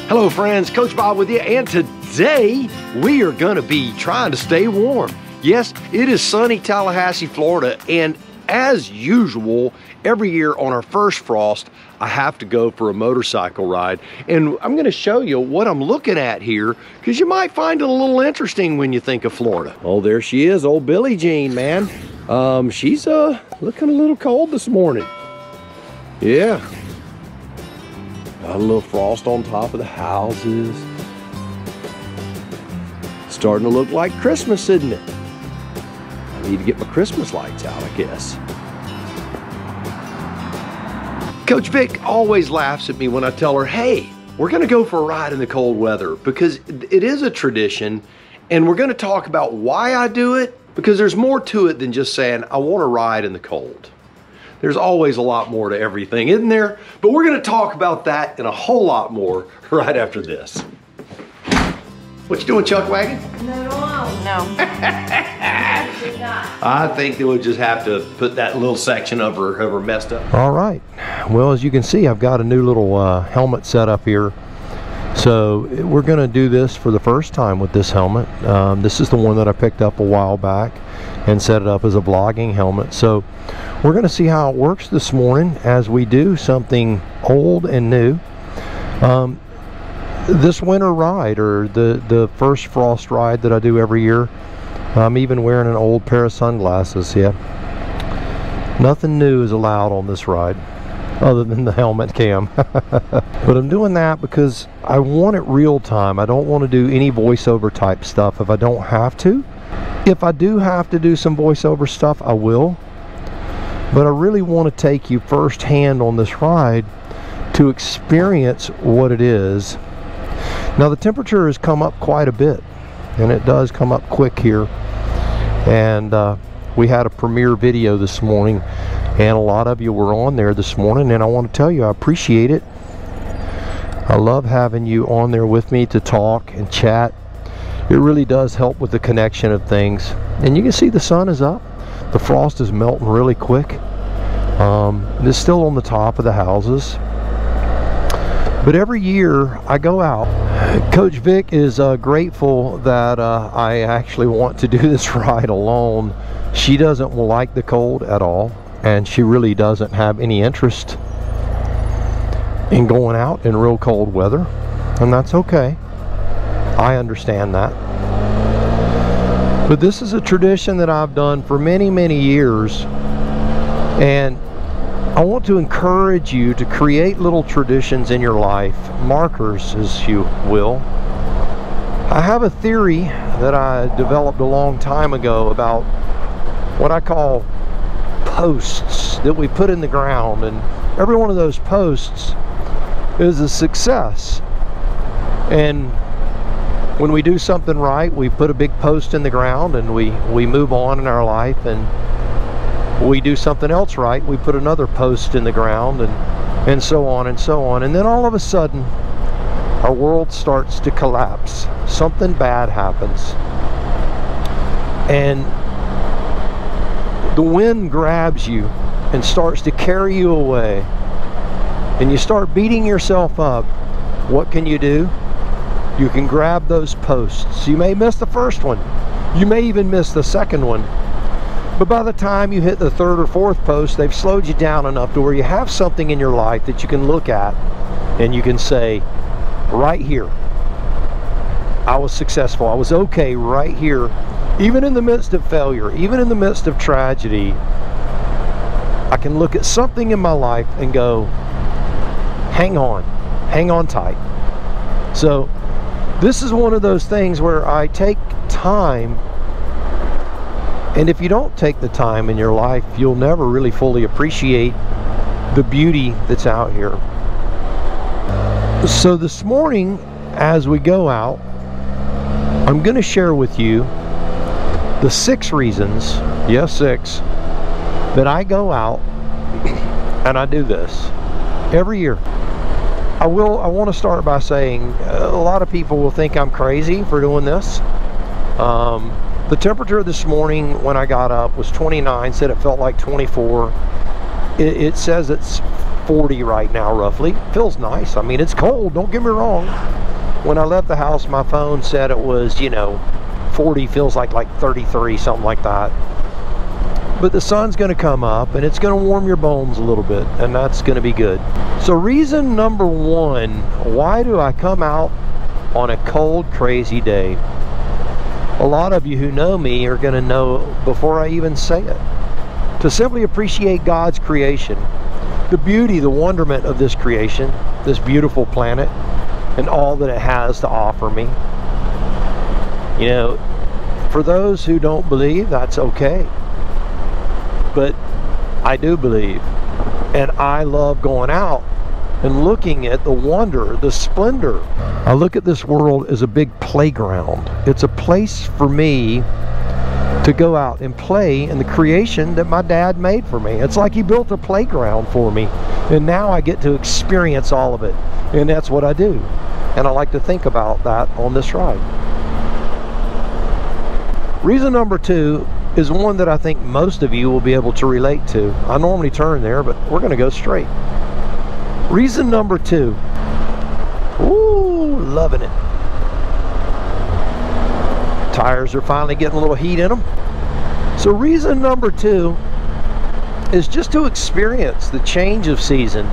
Hello friends, Coach Bob with you, and today we are going to be trying to stay warm. Yes, it is sunny Tallahassee, Florida, and as usual, every year on our first frost, I have to go for a motorcycle ride. And I'm going to show you what I'm looking at here, because you might find it a little interesting when you think of Florida. Oh, there she is, old Billie Jean, man. She's looking a little cold this morning. Yeah. Got a little frost on top of the houses. Starting to look like Christmas, isn't it? I need to get my Christmas lights out, I guess. Coach Vic always laughs at me when I tell her, hey, we're gonna go for a ride in the cold weather, because it is a tradition, and we're gonna talk about why I do it, because there's more to it than just saying, I wanna ride in the cold. There's always a lot more to everything, isn't there? But we're gonna talk about that and a whole lot more right after this. What you doing, Chuck Wagon? No. I think that we'll just have to put that little section of her messed up. All right. Well, as you can see, I've got a new little helmet set up here. So we're gonna do this for the first time with this helmet. This is the one that I picked up a while back and set it up as a vlogging helmet. So we're going to see how it works this morning as we do something old and new. This winter ride, or the first frost ride that I do every year, I'm even wearing an old pair of sunglasses. Yeah, nothing new is allowed on this ride other than the helmet cam. But I'm doing that because I want it real time. I don't want to do any voiceover type stuff if I don't have to. If I do have to do some voiceover stuff, I will. But I really want to take you firsthand on this ride to experience what it is. Now the temperature has come up quite a bit, and it does come up quick here. And we had a premiere video this morning, and a lot of you were on there this morning, and I want to tell you I appreciate it. I love having you on there with me to talk and chat. It really does help with the connection of things. And you can see the sun is up. The frost is melting really quick. It's still on the top of the houses. But every year I go out. Coach Vic is grateful that I actually want to do this ride alone. She doesn't like the cold at all, and she really doesn't have any interest in going out in real cold weather, and that's okay. I understand that. But this is a tradition that I've done for many, many years, and I want to encourage you to create little traditions in your life, markers as you will. I have a theory that I developed a long time ago about what I call posts that we put in the ground, and every one of those posts is a success. And when we do something right, we put a big post in the ground, and we move on in our life. And we do something else right, we put another post in the ground, and so on and so on. And then all of a sudden our world starts to collapse. Something bad happens, and the wind grabs you and starts to carry you away, and you start beating yourself up. What can you do? You can grab those posts. You may miss the first one. You may even miss the second one. But by the time you hit the third or fourth post, they've slowed you down enough to where you have something in your life that you can look at and you can say, right here, I was successful. I was okay right here. Even in the midst of failure, even in the midst of tragedy, I can look at something in my life and go, hang on tight. So this is one of those things where I take time, and if you don't take the time in your life, you'll never really fully appreciate the beauty that's out here. So this morning, as we go out, I'm going to share with you the 6 reasons, yes 6, that I go out and I do this every year. I want to start by saying a lot of people will think I'm crazy for doing this. The temperature this morning when I got up was 29, said it felt like 24. It says it's 40 right now roughly. Feels nice. I mean, it's cold, don't get me wrong, When I left the house, my phone said it was, you know, 40, feels like 33, something like that. But the sun's going to come up and it's going to warm your bones a little bit, and that's going to be good. So reason number one, why do I come out on a cold, crazy day? A lot of you who know me are going to know before I even say it. To simply appreciate God's creation, the beauty, the wonderment of this creation, this beautiful planet, and all that it has to offer me. You know, for those who don't believe, that's okay. But I do believe, and I love going out and looking at the wonder, the splendor. I look at this world as a big playground. It's a place for me to go out and play in the creation that my dad made for me. It's like he built a playground for me, and now I get to experience all of it, and that's what I do. And I like to think about that on this ride. Reason number two is one that I think most of you will be able to relate to. I normally turn there, but we're going to go straight. Reason number two. Ooh, loving it. Tires are finally getting a little heat in them. So reason number two is just to experience the change of season,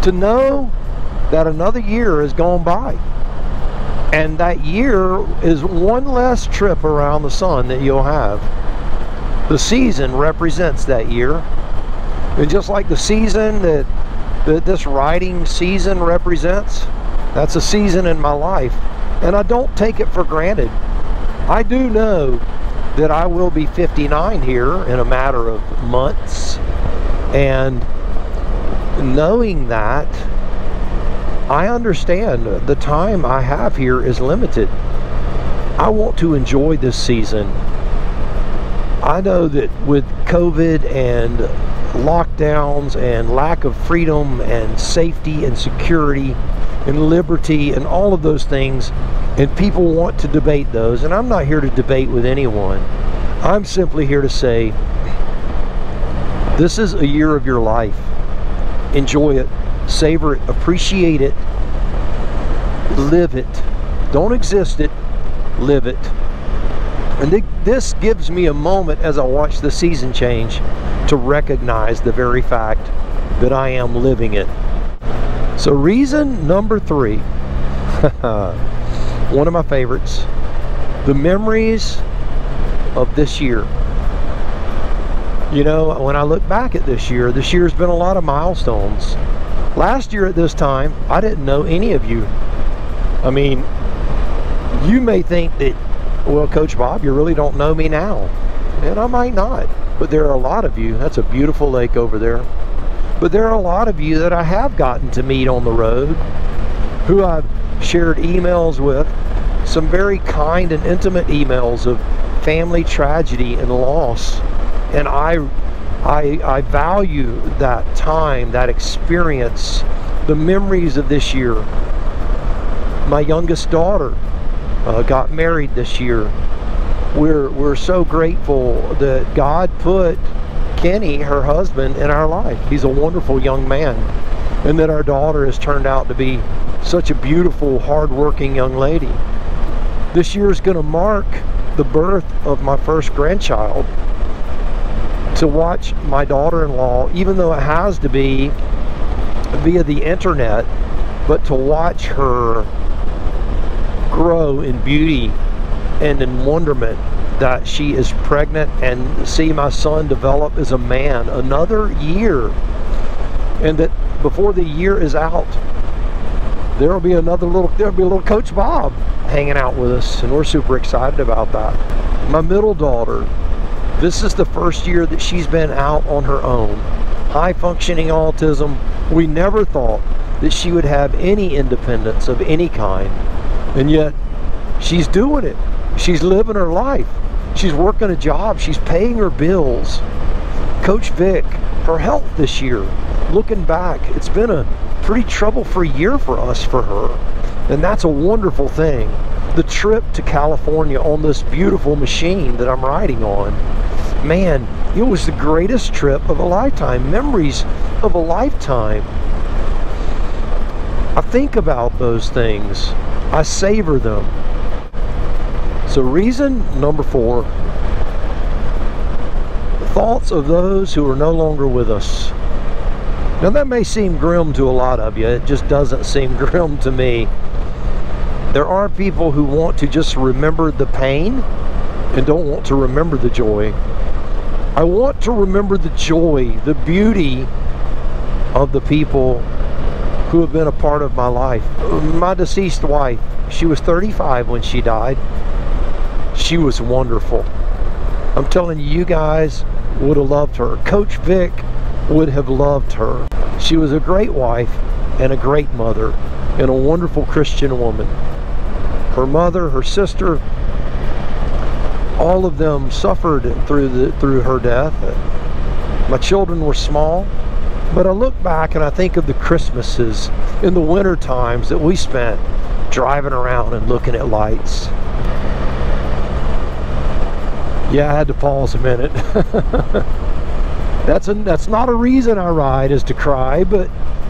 to know that another year has gone by, and that year is one less trip around the sun that you'll have. The season represents that year, and just like the season that this riding season represents, that's a season in my life, and I don't take it for granted. I do know that I will be 59 here in a matter of months, and knowing that, I understand the time I have here is limited. I want to enjoy this season. I know that with COVID and lockdowns and lack of freedom and safety and security and liberty and all of those things, and people want to debate those, and I'm not here to debate with anyone. I'm simply here to say, this is a year of your life. Enjoy it, savor it, appreciate it, live it. Don't exist it, live it. And this gives me a moment as I watch the season change to recognize the very fact that I am living it. So reason number three, one of my favorites, the memories of this year. You know, when I look back at this year's been a lot of milestones. Last year at this time, I didn't know any of you. I mean, you may think that, well, Coach Bob, you really don't know me now. And I might not, but there are a lot of you. That's a beautiful lake over there. But there are a lot of you that I have gotten to meet on the road, who I've shared emails with, some very kind and intimate emails of family tragedy and loss. And I value that time, that experience, the memories of this year. My youngest daughter got married this year. We're so grateful that God put Kenny, her husband, in our life. He's a wonderful young man, and that our daughter has turned out to be such a beautiful, hard-working young lady. This year is going to mark the birth of my first grandchild. To watch my daughter-in-law, even though it has to be via the internet, but to watch her grow in beauty and in wonderment that she is pregnant, and see my son develop as a man another year, and that before the year is out, there'll be a little Coach Bob hanging out with us, and we're super excited about that. My middle daughter, this is the first year that she's been out on her own. High functioning autism. We never thought that she would have any independence of any kind, and yet she's doing it. She's living her life. She's working a job. She's paying her bills. Coach Vic, her health this year, looking back, it's been a pretty trouble-free year for us, for her, and that's a wonderful thing. The trip to California on this beautiful machine that I'm riding on, man, it was the greatest trip of a lifetime. Memories of a lifetime. I think about those things. I savor them. So reason number 4, the thoughts of those who are no longer with us. Now that may seem grim to a lot of you. It just doesn't seem grim to me. There are people who want to just remember the pain and don't want to remember the joy. I want to remember the joy, the beauty of the people who have been a part of my life. My deceased wife, she was 35 when she died. She was wonderful. I'm telling you, you guys would have loved her. Coach Vic would have loved her. She was a great wife and a great mother and a wonderful Christian woman. Her mother, her sister, all of them suffered through her death. My children were small, but I look back and I think of the Christmases in the winter times that we spent driving around and looking at lights. Yeah, I had to pause a minute. That's not a reason I ride, is to cry, but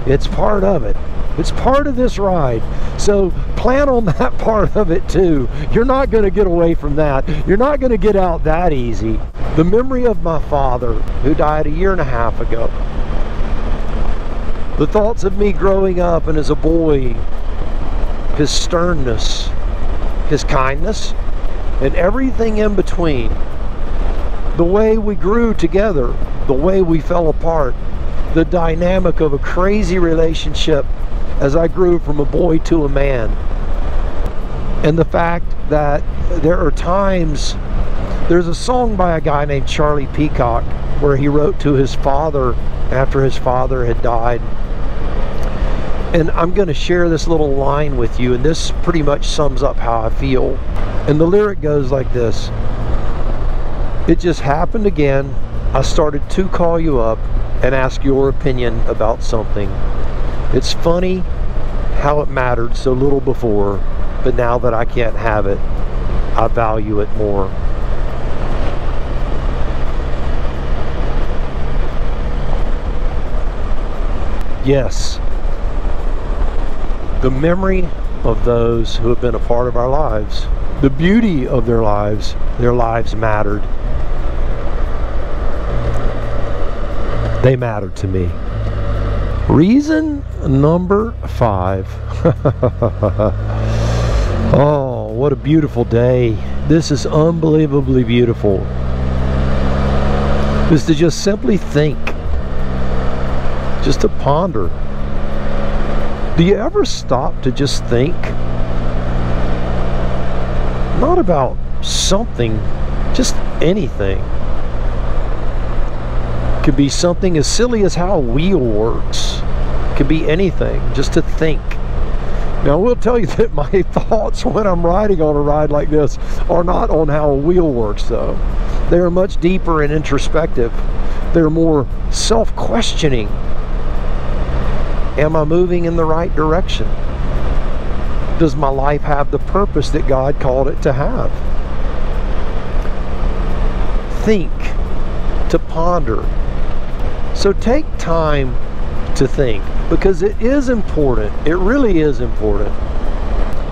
it's part of it. It's part of this ride. So plan on that part of it too. You're not going to get away from that. You're not going to get out that easy. The memory of my father, who died 1.5 years ago. The thoughts of me growing up and as a boy, his sternness, his kindness, and everything in between. The way we grew together, the way we fell apart, the dynamic of a crazy relationship as I grew from a boy to a man. And the fact that there are times, there's a song by a guy named Charlie Peacock where he wrote to his father after his father had died. And I'm going to share this little line with you, and this pretty much sums up how I feel. And the lyric goes like this: "It just happened again. I started to call you up and ask your opinion about something. It's funny how it mattered so little before, but now that I can't have it, I value it more." Yes, the memory of those who have been a part of our lives, the beauty of their lives mattered. They mattered to me. Reason number 5. Oh, what a beautiful day. This is unbelievably beautiful. Is to just simply think, just to ponder. Do you ever stop to just think? Not about something, just anything. Could be something as silly as how a wheel works. Could be anything, just to think. Now I will tell you that my thoughts when I'm riding on a ride like this are not on how a wheel works though. They are much deeper and introspective. They're more self-questioning. Am I moving in the right direction? Does my life have the purpose that God called it to have? Think, to ponder. So take time to think, because it is important. It really is important.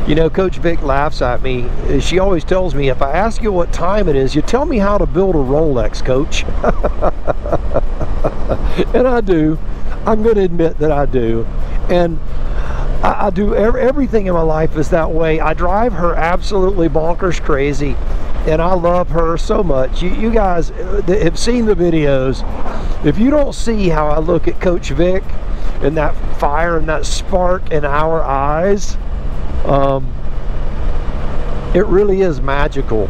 You know, Coach Vic laughs at me. She always tells me, if I ask you what time it is, you tell me how to build a Rolex, Coach. And I do. I'm going to admit that I do. And I do everything in my life is that way. I drive her absolutely bonkers crazy, and I love her so much. You guys that have seen the videos, if you don't see how I look at Coach Vic and that fire and that spark in our eyes, it really is magical.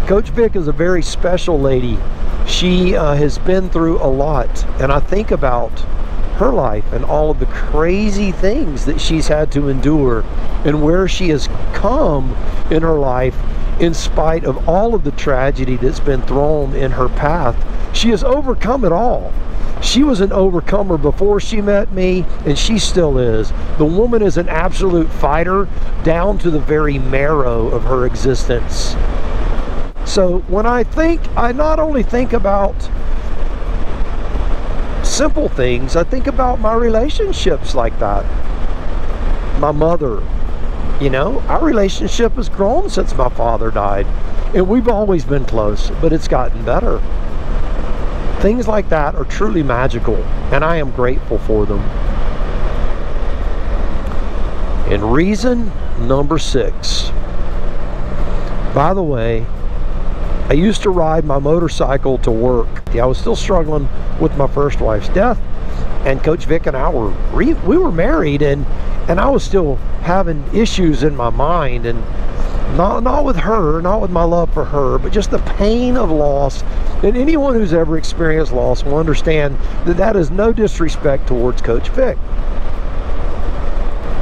Coach Vic is a very special lady. She has been through a lot, and I think about her life and all of the crazy things that she's had to endure and where she has come in her life in spite of all of the tragedy that's been thrown in her path. She has overcome it all. She was an overcomer before she met me, and she still is. The woman is an absolute fighter down to the very marrow of her existence. So when I think, I not only think about simple things, I think about my relationships like that. My mother, You know, our relationship has grown since my father died, and we've always been close, but it's gotten better. Things like that are truly magical, and I am grateful for them. And reason number 6. By the way, I used to ride my motorcycle to work. I was still struggling with my first wife's death, and Coach Vic and I we were married, and I was still having issues in my mind, and not with her, not with my love for her, but just the pain of loss. And anyone who's ever experienced loss will understand that that is no disrespect towards Coach Vic.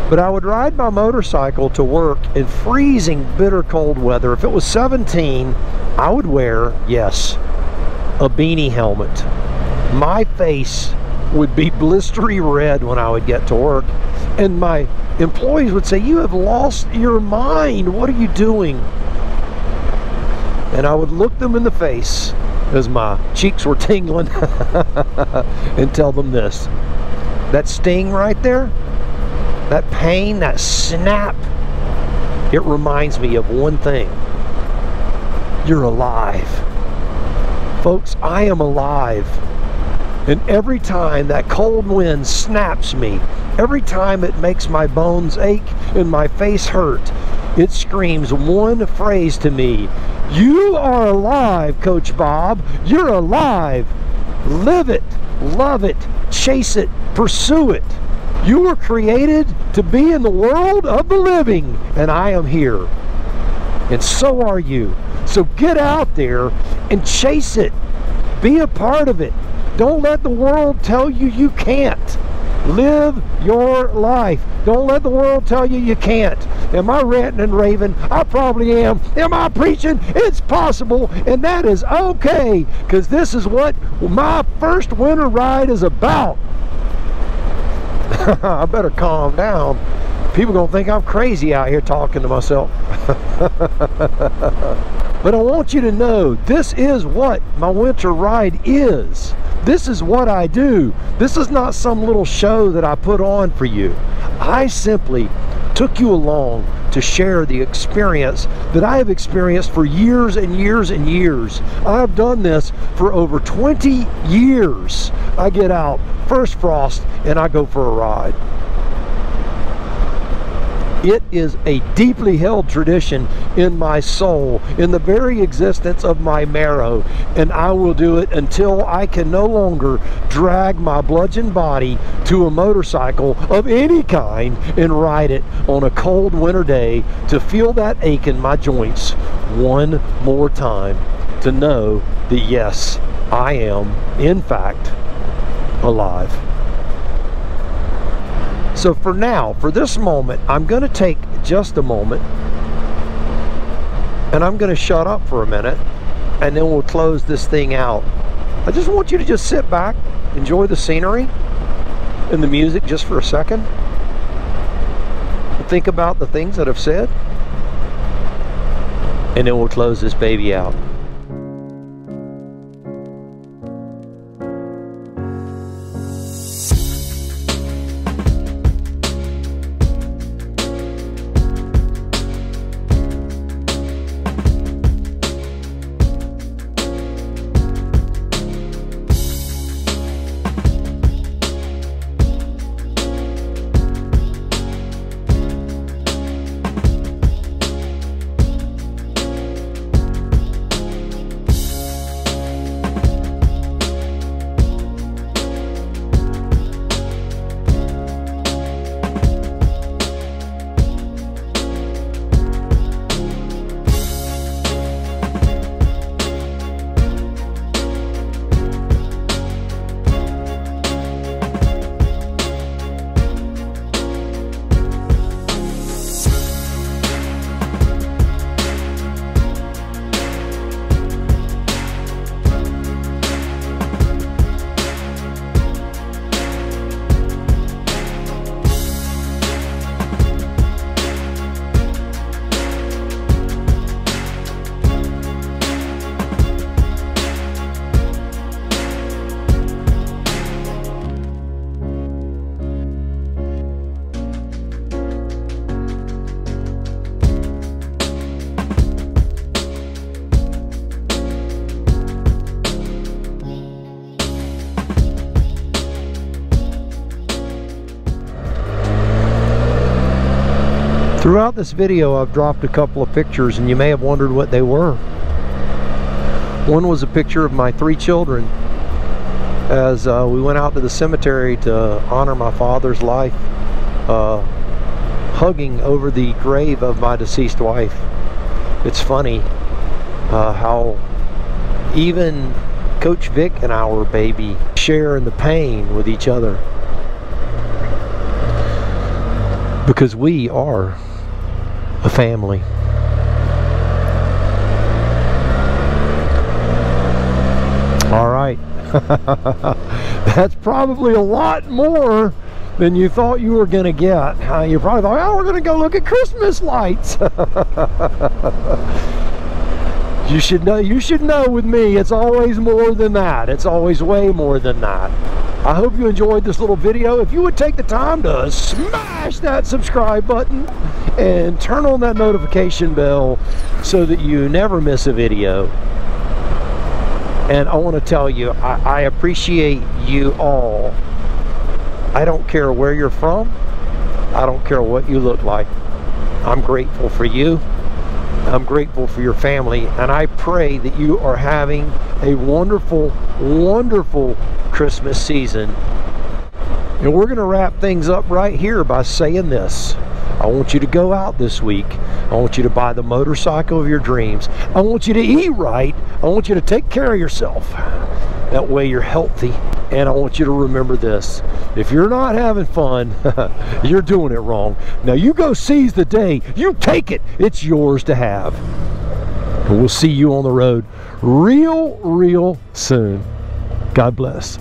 But I would ride my motorcycle to work in freezing, bitter cold weather. If it was 17, I would wear, yes, a beanie helmet. My face would be blistery red when I would get to work. And my employees would say, "You have lost your mind. What are you doing?" And I would look them in the face as my cheeks were tingling and tell them this: that sting right there, that pain, that snap, it reminds me of one thing. You're alive. Folks, I am alive. And every time that cold wind snaps me, every time it makes my bones ache and my face hurt, it screams one phrase to me: "You are alive, Coach Bob. You're alive. Live it, love it, chase it, pursue it. You were created to be in the world of the living, and I am here. And so are you. So get out there and chase it. Be a part of it. Don't let the world tell you you can't. Live your life. Don't let the world tell you you can't." Am I ranting and raving? I probably am. Am I preaching? It's possible, and that is okay, because this is what my first winter ride is about. I better calm down. People gonna think I'm crazy out here talking to myself. But I want you to know, this is what my winter ride is. This is what I do. This is not some little show that I put on for you. I simply took you along to share the experience that I have experienced for years and years and years. I've done this for over 20 years. I get out first frost and I go for a ride. It is a deeply held tradition in my soul, in the very existence of my marrow, and I will do it until I can no longer drag my bludgeoned body to a motorcycle of any kind and ride it on a cold winter day to feel that ache in my joints one more time, to know that yes, I am, in fact, alive. So for now, for this moment, I'm going to take just a moment and I'm going to shut up for a minute, and then we'll close this thing out. I just want you to just sit back, enjoy the scenery and the music just for a second. Think about the things that I've said, and then we'll close this baby out. Throughout this video, I've dropped a couple of pictures, and you may have wondered what they were. One was a picture of my 3 children as we went out to the cemetery to honor my father's life, hugging over the grave of my deceased wife. It's funny how even Coach Vic and our baby share in the pain with each other, because we are a family. All right. That's probably a lot more than you thought you were going to get. You probably thought, oh, we're going to go look at Christmas lights. You should know with me, it's always more than that. It's always way more than that. I hope you enjoyed this little video. If you would take the time to smash that subscribe button and turn on that notification bell so that you never miss a video. And I want to tell you, I appreciate you all. I don't care where you're from. I don't care what you look like. I'm grateful for you. I'm grateful for your family. And I pray that you are having a wonderful, wonderful Christmas season. And we're going to wrap things up right here by saying this. I want you to go out this week. I want you to buy the motorcycle of your dreams. I want you to eat right. I want you to take care of yourself. That way you're healthy. And I want you to remember this. If you're not having fun, you're doing it wrong. Now you go seize the day. You take it. It's yours to have. And we'll see you on the road real soon. God bless.